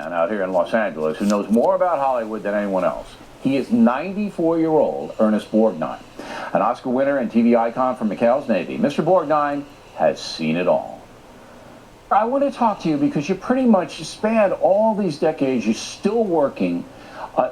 man out here in Los Angeles who knows more about Hollywood than anyone else. He is 94-year-old Ernest Borgnine, an Oscar winner and TV icon from McHale's Navy. Mr. Borgnine has seen it all. I want to talk to you because you pretty much spanned all these decades. You're still working.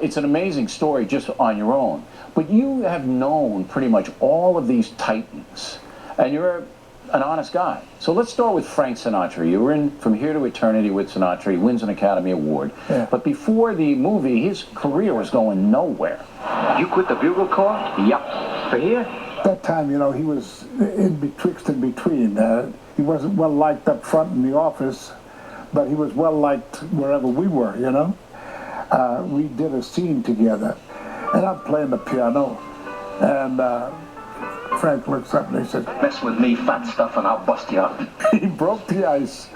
It's an amazing story just on your own. But you have known pretty much all of these titans, and you're an honest guy. So let's start with Frank Sinatra. You were in From Here to Eternity with Sinatra. He wins an Academy Award. Yeah. But before the movie, his career was going nowhere. You quit the Bugle Corps? Yep. For here? That time, you know, he was in betwixt and between. He wasn't well liked up front in the office, but he was well liked wherever we were, you know. We did a scene together, and I'm playing the piano, and Frank looks up and he said, "Mess with me, fat stuff, and I'll bust you up." He broke the ice,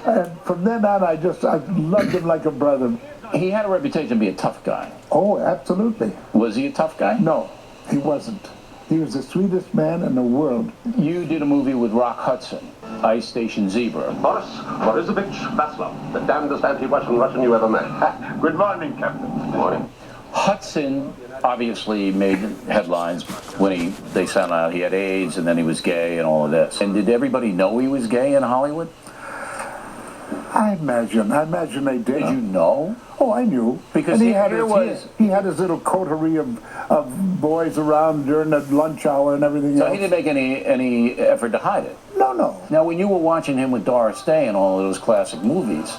and from then on, I loved him like a brother. He had a reputation to be a tough guy. Oh, absolutely. Was he a tough guy? No, he wasn't. He was the sweetest man in the world. You did a movie with Rock Hudson, Ice Station Zebra. Boris Borisovich Vaslov, the damnedest anti-Russian you ever met. Good morning, Captain. Good morning. Hudson obviously made headlines when they found out he had AIDS and then he was gay and all of this. And did everybody know he was gay in Hollywood? I imagine they did. Did you know? Oh, I knew. Because he had his little coterie of boys around during the lunch hour and everything else. So he didn't make any effort to hide it? No. Now, when you were watching him with Doris Day and all of those classic movies,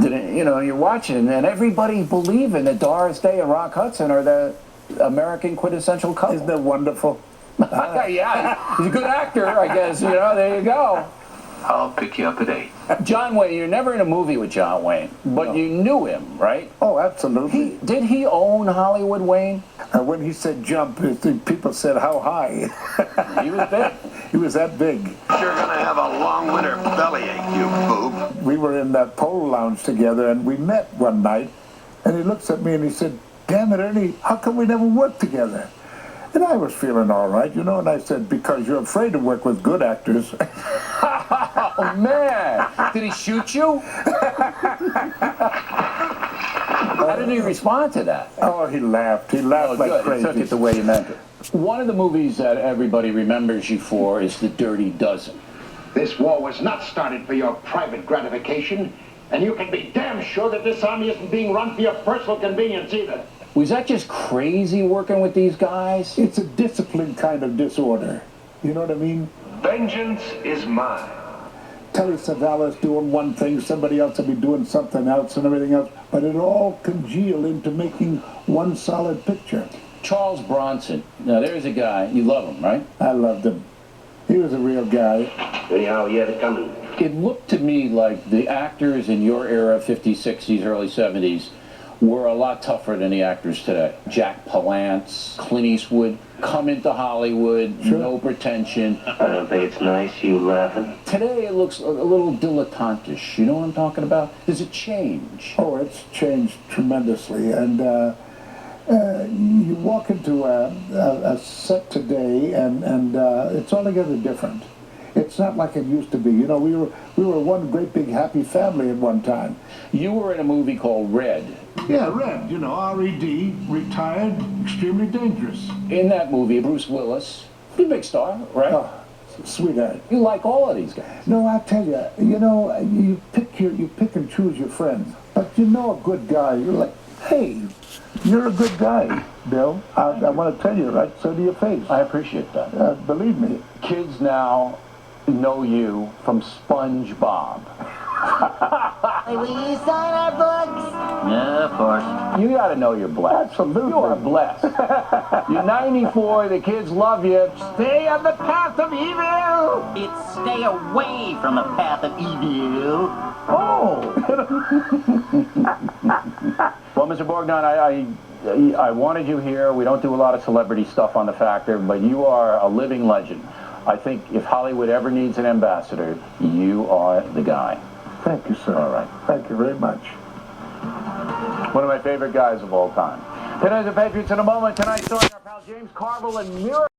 you're watching and everybody believing that Doris Day and Rock Hudson are the American quintessential couple. Isn't that wonderful? Yeah, he's a good actor, I guess. There you go. I'll pick you up at 8. John Wayne, you're never in a movie with John Wayne, but you knew him, right? Oh, absolutely. Did he own Hollywood, Wayne? When he said jump, people said, how high? He was big. He was that big. You're gonna have a long winter bellyache, you boob. We were in that polo lounge together, and we met one night, and he looks at me and he said, "Damn it, Ernie, how come we never worked together?" And I was feeling all right, and I said, "Because you're afraid to work with good actors." Oh, man. Did he shoot you? How did he respond to that? Oh, he laughed. He laughed like crazy. He took it the way you meant it. One of the movies that everybody remembers you for is The Dirty Dozen. This war was not started for your private gratification, and you can be damn sure that this army isn't being run for your personal convenience either. Was that just crazy working with these guys? It's a disciplined kind of disorder. You know what I mean? Vengeance is mine. Telly Savalas doing one thing, somebody else will be doing something else and everything else, but it all congeal into making one solid picture. Charles Bronson. Now, there's a guy. You love him, right? I loved him. He was a real guy. Anyhow, he had it coming. It looked to me like the actors in your era, 50s, 60s, early 70s, were a lot tougher than the actors today. Jack Palance, Clint Eastwood, come into Hollywood, no pretension. I don't think it's nice, you laughing. Today it looks a little dilettantish. You know what I'm talking about? Does it change? Oh, it's changed tremendously. And you walk into a set today, and it's altogether different. It's not like it used to be. We were one great big happy family at one time. You were in a movie called Red. Yeah, Red, R-E-D, retired, extremely dangerous. In that movie, Bruce Willis, pretty big star, right? Oh, sweetheart. You like all of these guys. No, I tell you, you pick and choose your friends. But a good guy, you're like, hey, you're a good guy, Bill. I want to tell you, right, so to your face. I appreciate that. Believe me. Kids now know you from SpongeBob. Will you sign our books? Yeah, of course. You got to know you're blessed. Absolutely. You are blessed. You're 94, the kids love you. Stay on the path of evil. It's stay away from the path of evil. Oh. Well, Mr. Borgnine, I wanted you here. We don't do a lot of celebrity stuff on The Factor, but you are a living legend. I think if Hollywood ever needs an ambassador, you are the guy. Thank you, sir. All right. Thank you very much. One of my favorite guys of all time. Tonight's the Patriots in a moment. Tonight, starring our pal James Carville and Miracle.